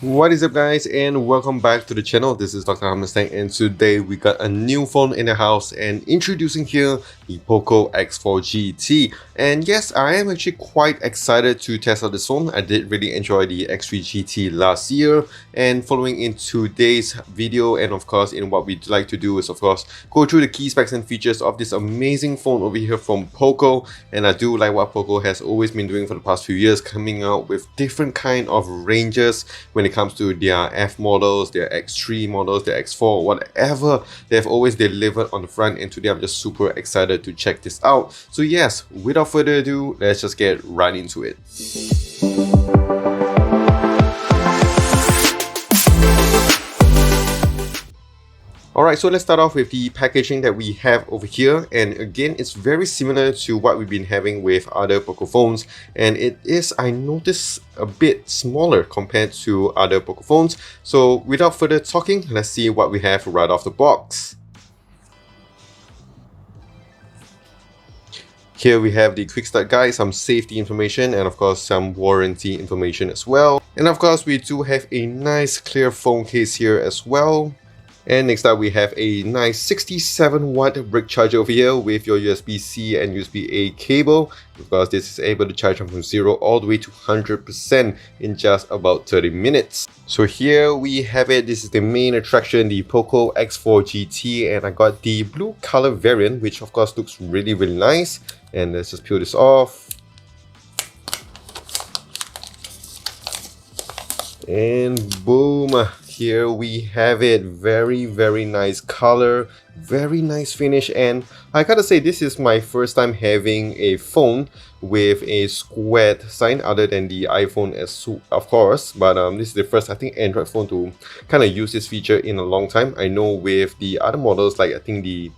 What is up, guys, and welcome back to the channel. This is Dr. Hammerstein, and today we got a new phone in the house, and introducing here the POCO X4 GT. And yes, I am actually quite excited to test out this phone. I did really enjoy the X3 GT last year, and following in today's video, and of course in what we'd like to do is of course go through the key specs and features of this amazing phone over here from POCO. And I do like what POCO has always been doing for the past few years, coming out with different kind of ranges when it comes to their F models, their X3 models, their X4, whatever. They've always delivered on the front, and today I'm just super excited to check this out. So yes, without further ado, let's just get right into it. Alright, so let's start off with the packaging that we have over here, and again, it's very similar to what we've been having with other POCO phones, and it is, I noticed, a bit smaller compared to other POCO phones. So without further talking, let's see what we have right off the box. Here we have the quick start guide, some safety information, and of course some warranty information as well. And of course we do have a nice clear phone case here as well. And next up we have a nice 67 watt brick charger over here with your USB-C and USB-A cable. Of course, this is able to charge from 0 all the way to 100% in just about 30 minutes. So here we have it. This is the main attraction, the POCO X4 GT, and I got the blue color variant, which of course looks really nice. And let's just peel this off. And boom, here we have it. Very nice color, very nice finish, and I gotta say this is my first time having a phone with a squared sign other than the iPhone as of course, but this is the first, I think, Android phone to kind of use this feature in a long time. I know with the other models, like I think the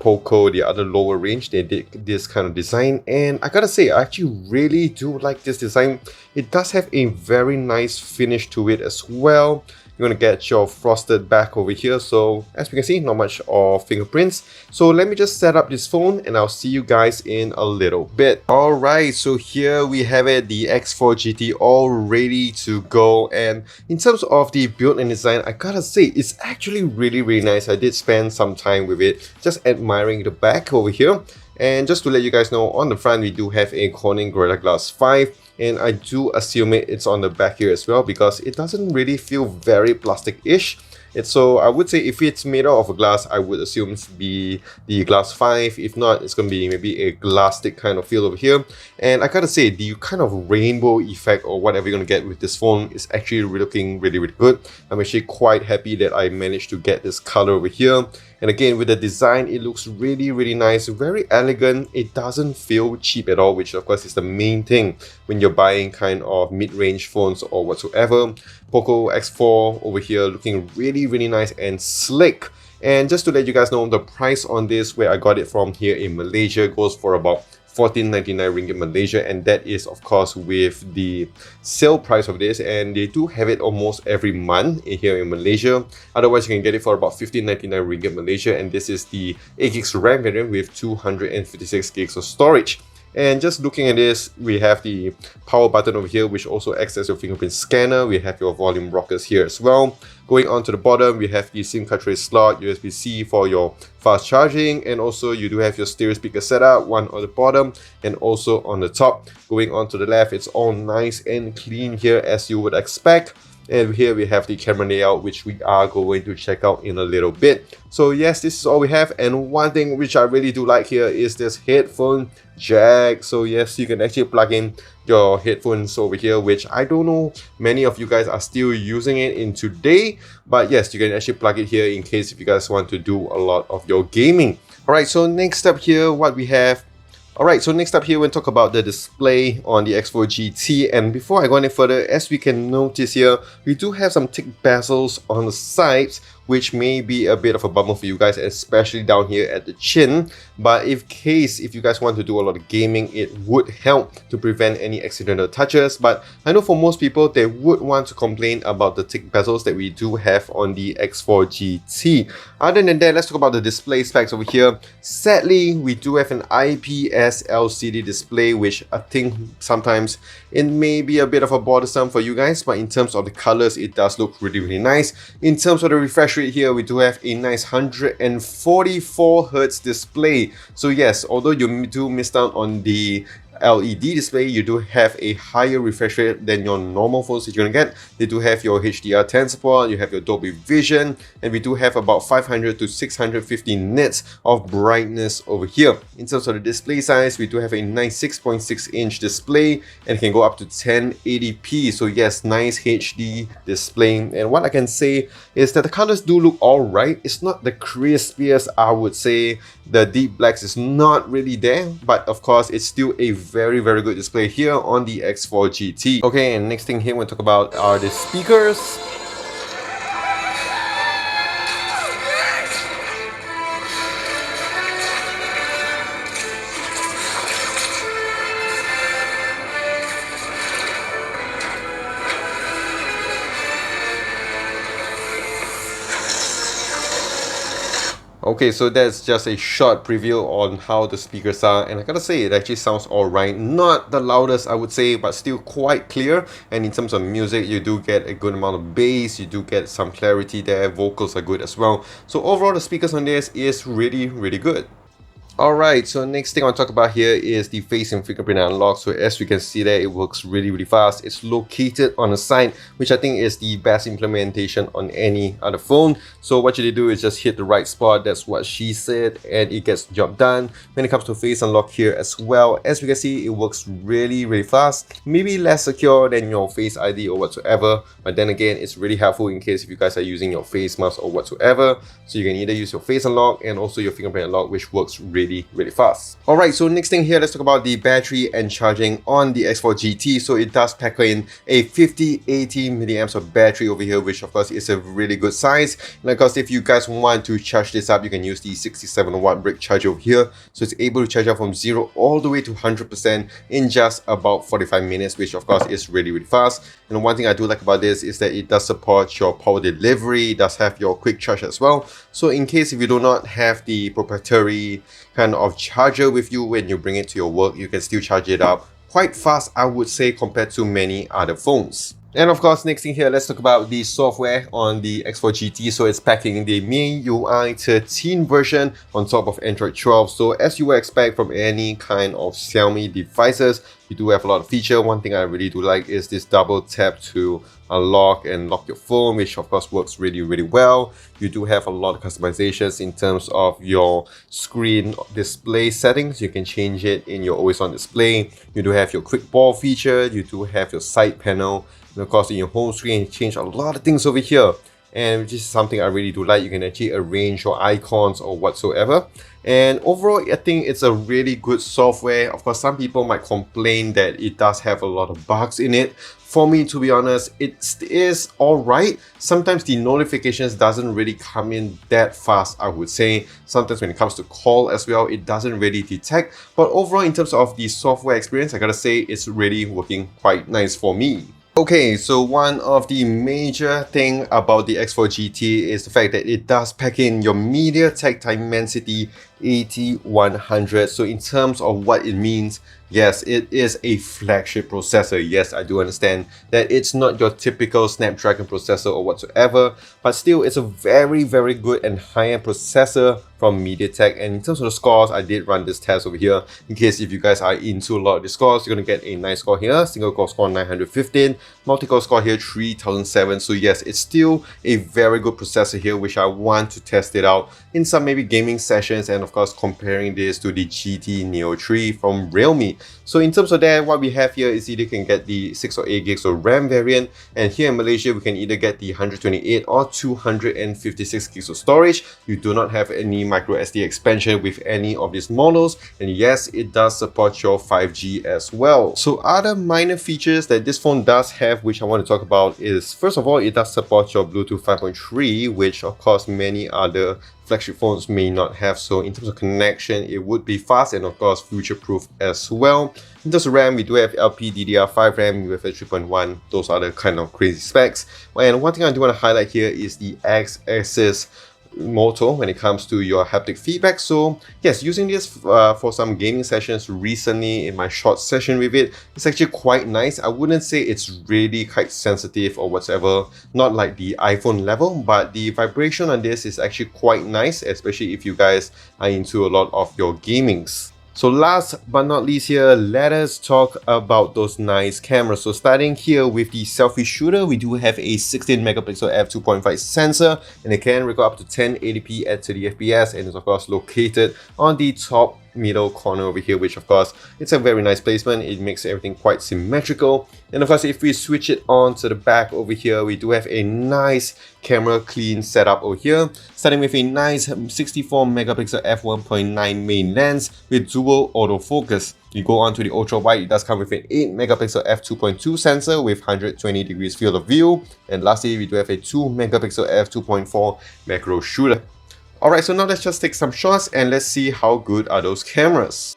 POCO, the other lower range, they did this kind of design, and I gotta say I actually really do like this design. It does have a very nice finish to it as well. You're gonna get your frosted back over here, so as we can see, not much of fingerprints. So let me just set up this phone and I'll see you guys in a little bit. Alright, so here we have it, the X4 GT all ready to go. And in terms of the build and design, I gotta say it's actually really nice. I did spend some time with it, just admiring the back over here. And just to let you guys know, on the front we do have a Corning Gorilla Glass 5. And I do assume it's on the back here as well, because it doesn't really feel very plastic-ish. So I would say if it's made out of a glass, I would assume it's be the glass 5. If not, it's going to be maybe a glass stick kind of feel over here. And I gotta say, the kind of rainbow effect or whatever you're going to get with this phone is actually looking really good. I'm actually quite happy that I managed to get this color over here. And again, with the design, it looks really nice, very elegant. It doesn't feel cheap at all, which of course is the main thing when you're buying kind of mid-range phones or whatsoever. POCO X4 over here looking really nice and slick. And just to let you guys know, the price on this, where I got it from here in Malaysia, goes for about 14.99 ringgit Malaysia, and that is of course with the sale price of this, and they do have it almost every month here in Malaysia. Otherwise you can get it for about 15.99 ringgit Malaysia, and this is the 8 gigs RAM variant with 256 gigs of storage. And just looking at this, we have the power button over here, which also acts as your fingerprint scanner. We have your volume rockers here as well. Going on to the bottom, we have the SIM card tray slot, USB-C for your fast charging, and also you do have your stereo speaker setup, one on the bottom and also on the top. Going on to the left, it's all nice and clean here as you would expect. And here we have the camera layout, which we are going to check out in a little bit. So yes, this is all we have. And one thing which I really do like here is this headphone jack. So yes, you can actually plug in your headphones over here, which I don't know many of you guys are still using it in today, but yes, you can actually plug it here in case if you guys want to do a lot of your gaming. Alright, so next up here, what we have. Alright, so next up here, we'll talk about the display on the X4 GT. And before I go any further, as we can notice here, we do have some thick bezels on the sides, which may be a bit of a bummer for you guys, especially down here at the chin. But if you guys want to do a lot of gaming, it would help to prevent any accidental touches. But I know for most people, they would want to complain about the thick bezels that we do have on the X4 GT. Other than that, let's talk about the display specs over here. Sadly, we do have an IPS LCD display, which I think sometimes It may be a bit of a bothersome for you guys, but in terms of the colors, it does look really nice. In terms of the refresh rate here, we do have a nice 144Hz display. So yes, although you do miss out on the LED display, you do have a higher refresh rate than your normal phones that you're gonna get. They do have your HDR10 support, you have your Dolby Vision, and we do have about 500 to 650 nits of brightness over here. In terms of the display size, we do have a nice 6.6-inch display and can go up to 1080p. So yes, nice HD display. And what I can say is that the colors do look alright. It's not the crispiest, I would say. The deep blacks is not really there, but of course it's still a very good display here on the X4 GT. Okay, and next thing here we'll talk about are the speakers. Okay, so that's just a short preview on how the speakers are, and I gotta say it actually sounds alright. Not the loudest, I would say, but still quite clear. And in terms of music, you do get a good amount of bass, you do get some clarity there, vocals are good as well. So overall, the speakers on this is really good. Alright, so next thing I want to talk about here is the face and fingerprint unlock. So as you can see there, it works really fast. It's located on the side, which I think is the best implementation on any other phone. So what you do is just hit the right spot, that's what she said, and it gets the job done. When it comes to face unlock here as well, as you can see, it works really fast. Maybe less secure than your Face ID or whatsoever, but then again, it's really helpful in case if you guys are using your face mask or whatsoever. So you can either use your face unlock and also your fingerprint unlock, which works really fast. Alright, so next thing here, let's talk about the battery and charging on the X4 GT. So it does pack in a 5080 milliamps of battery over here, which of course is a really good size. And of course, if you guys want to charge this up, you can use the 67 watt brick charger over here. So it's able to charge up from 0 all the way to 100% in just about 45 minutes, which of course is really fast. And one thing I do like about this is that it does support your power delivery, it does have your quick charge as well. So in case if you do not have the proprietary kind of charger with you when you bring it to your work, you can still charge it up quite fast, I would say, compared to many other phones. And of course, next thing here, let's talk about the software on the X4 GT. So it's packing the MIUI 13 version on top of Android 12. So as you would expect from any kind of Xiaomi devices, you do have a lot of feature. One thing I really do like is this double tap to unlock and lock your phone, which of course works really well. You do have a lot of customizations in terms of your screen display settings. You can change it in your always on display. You do have your quick ball feature. You do have your side panel. And of course, in your home screen, you change a lot of things over here. And which is something I really do like. You can actually arrange your icons or whatsoever. And overall, I think it's a really good software. Of course, some people might complain that it does have a lot of bugs in it. For me, to be honest, it is alright. Sometimes the notifications doesn't really come in that fast, I would say. Sometimes when it comes to call as well, it doesn't really detect. But overall, in terms of the software experience, I gotta say it's really working quite nice for me. Okay, so one of the major thing about the X4 GT is the fact that it does pack in your MediaTek Dimensity 8100. So in terms of what it means, yes, it is a flagship processor. Yes, I do understand that it's not your typical Snapdragon processor or whatsoever, but still it's a very good and high-end processor from MediaTek. And in terms of the scores, I did run this test over here. In case if you guys are into a lot of the scores, you're gonna get a nice score here. Single core score 915, multi-core score here 3007. So yes, it's still a very good processor here, which I want to test it out in some maybe gaming sessions, and of course comparing this to the GT Neo 3 from Realme. So in terms of that, what we have here is either you can get the 6 or 8 gigs of RAM variant, and here in Malaysia we can either get the 128 or 256 gigs of storage. You do not have any micro SD expansion with any of these models, and yes, it does support your 5G as well. So other minor features that this phone does have, which I want to talk about, is first of all, it does support your Bluetooth 5.3, which of course many other flagship phones may not have. So in terms of connection, it would be fast and of course future-proof as well. In terms of RAM, we do have LPDDR5 RAM, UFS 3.1, those are the kind of crazy specs. And one thing I do want to highlight here is the X-axis motto when it comes to your haptic feedback. So yes, using this for some gaming sessions recently in my short session with it, it's actually quite nice. I wouldn't say it's really quite sensitive or whatever, not like the iPhone level, but the vibration on this is actually quite nice, especially if you guys are into a lot of your gamings. So last but not least here, let us talk about those nice cameras. So starting here with the selfie shooter, we do have a 16 megapixel f2.5 sensor, and it can record up to 1080p at 30 fps, and is of course located on the top middle corner over here, which of course it's a very nice placement. It makes everything quite symmetrical. And of course, if we switch it on to the back over here, we do have a nice camera clean setup over here, starting with a nice 64 megapixel f1.9 main lens with dual autofocus. You go on to the ultra wide, it does come with an 8 megapixel f2.2 sensor with 120 degrees field of view. And lastly, we do have a 2 megapixel f2.4 macro shooter. Alright, so now let's just take some shots and let's see how good are those cameras.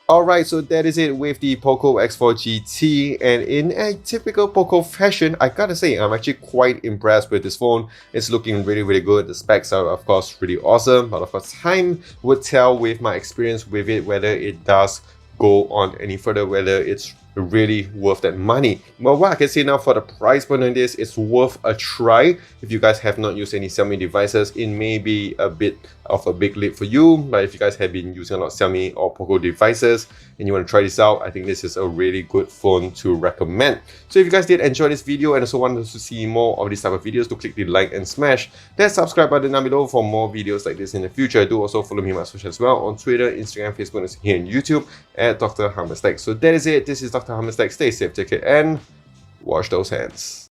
Alright, so that is it with the POCO X4 GT, and in a typical POCO fashion, I gotta say, I'm actually quite impressed with this phone. It's looking really good. The specs are of course really awesome, but of course time would tell with my experience with it whether it does go on any further, whether it's really worth that money. But what I can say now for the price point on this, it's worth a try. If you guys have not used any Xiaomi devices, it may be a bit of a big leap for you, but if you guys have been using a lot of Xiaomi or POCO devices and you want to try this out, I think this is a really good phone to recommend. So if you guys did enjoy this video and also wanted to see more of these type of videos, to click the like and smash that subscribe button down below for more videos like this in the future. Do also follow me on my social as well on Twitter, Instagram, Facebook, and here on YouTube at Dr. Hammerstack. So that is it. This is Dr. Hammerstack. Stay safe, take care, and wash those hands.